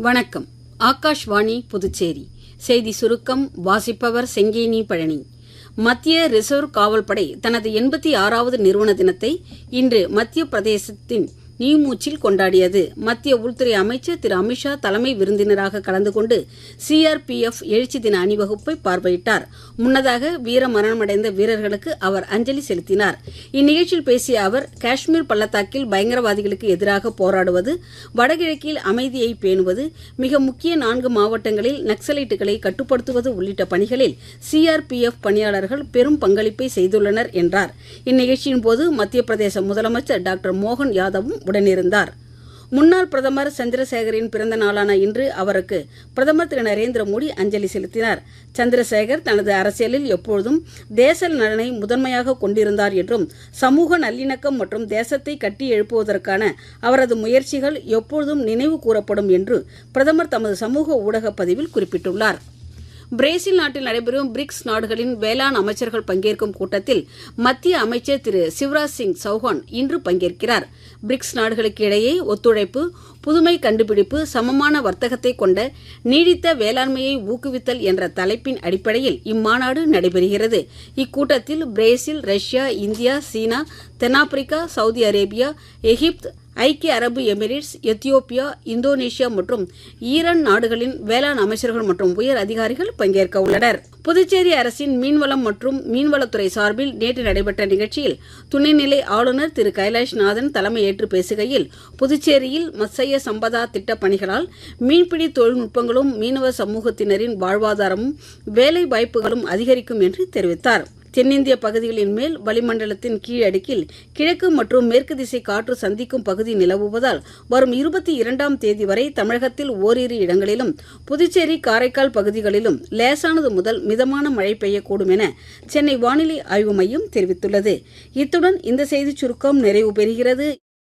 வணக்கம். ஆகாஷ்வாணி புதுச்சேரி செய்தி சுருக்கம் வாசிப்பவர் செங்கேனி பழனி. மத்திய ரிசர்வ் காவல்படை தனது 86வது நிறுவன தினத்தை இன்று மத்திய பிரதேசத்தின் நியூமூச்சில் கொண்டாடியது. மத்திய உள்துறை அமைச்சர் திரு அமித்ஷா தலைமை விருந்தினராக கலந்து கொண்டு சிஆர்பிஎஃப் எழுச்சி தின அணிவகுப்பை பார்வையிட்டார். முன்னதாக வீர மரணமடைந்த வீரர்களுக்கு அவர் அஞ்சலி செலுத்தினார். இந்நிகழ்ச்சியில் பேசிய அவர், காஷ்மீர் பள்ளத்தாக்கில் பயங்கரவாதிகளுக்கு எதிராக போராடுவது, வடகிழக்கில் அமைதியை பேணுவது, மிக முக்கிய 4 மாவட்டங்களில் நக்சலைட்டுகளை கட்டுப்படுத்துவது உள்ளிட்ட பணிகளில் சிஆர்பிஎஃப் பணியாளர்கள் பெரும் பங்களிப்பை செய்துள்ளனர் என்றார். இந்நிகழ்ச்சியின் போது மத்திய பிரதேச முதலமைச்சர் டாக்டர் மோகன் யாதவும் உடனிருந்தார். முன்னாள் பிரதமர் சந்திரசேகரின் பிறந்த நாளான இன்று அவருக்கு பிரதமர் திரு நரேந்திர மோடி அஞ்சலி செலுத்தினார். சந்திரசேகர் தனது அரசியலில் எப்பொழுதும் தேச நலனை முதன்மையாக கொண்டிருந்தார் என்றும், சமூக நல்லிணக்கம் மற்றும் தேசத்தை கட்டி எழுப்புவதற்கான அவரது முயற்சிகள் எப்பொழுதும் நினைவு கூறப்படும் என்று பிரதமர் தமது சமூக ஊடக பதிவில் குறிப்பிட்டுள்ளார். பிரேசில் நாட்டில் நடைபெறும் பிரிக்ஸ் நாடுகளின் வேளாண் அமைச்சர்கள் பங்கேற்கும் கூட்டத்தில் மத்திய அமைச்சர் திரு சிவராஜ் சிங் சௌஹான் இன்று பங்கேற்கிறார். பிரிக்ஸ் நாடுகளுக்கு இடையே ஒத்துழைப்பு, புதுமை கண்டுபிடிப்பு, சமமான வர்த்தகத்தை கொண்ட நீடித்த வேளாண்மையை ஊக்குவித்தல் என்ற தலைப்பின் அடிப்படையில் இம்மாநாடு நடைபெறுகிறது. இக்கூட்டத்தில் பிரேசில், ரஷ்யா, இந்தியா, சீனா, தென்னாப்பிரிக்கா, சவுதி அரேபியா, எகிப்து, ஐக்கிய அரபு எமிரேட்ஸ், எத்தியோப்பியா, இந்தோனேஷியா மற்றும் ஈரான் நாடுகளின் வேளாண் அமைச்சர்கள் மற்றும் உயர் அதிகாரிகள் பங்கேற்க உள்ளனர். புதுச்சேரி அரசின் மீன்வளம் மற்றும் மீன்வளத்துறை சார்பில் நேற்று நடைபெற்ற நிகழ்ச்சியில் துணைநிலை ஆளுநர் திரு கைலாஷ்நாதன் தலைமையேற்று பேசுகையில், புதுச்சேரியில் மத்ஸ்ய சம்பதா திட்டப் பணிகளால் மீன்பிடி தொழில்நுட்பங்களும் மீனவ சமூகத்தினரின் வாழ்வாதாரமும் வேலை வாய்ப்புகளும் அதிகரிக்கும் என்று தெரிவித்தார். தென்னிந்திய பகுதிகளின் மேல் வளிமண்டலத்தின் கீழடுக்கில் கிழக்கு மற்றும் மேற்கு திசை காற்று சந்திக்கும் பகுதி நிலவுவதால் வரும் 22ஆம் தேதி வரை தமிழகத்தில் ஓரிரு இடங்களிலும், புதுச்சேரி, காரைக்கால் பகுதிகளிலும் லேசானது முதல் மிதமான மழை பெய்யக்கூடும் என சென்னை வானிலை ஆய்வு மையம் தெரிவித்துள்ளது. இத்துடன் இந்த செய்திச் சுருக்கம் நிறைவு பெறுகிறது.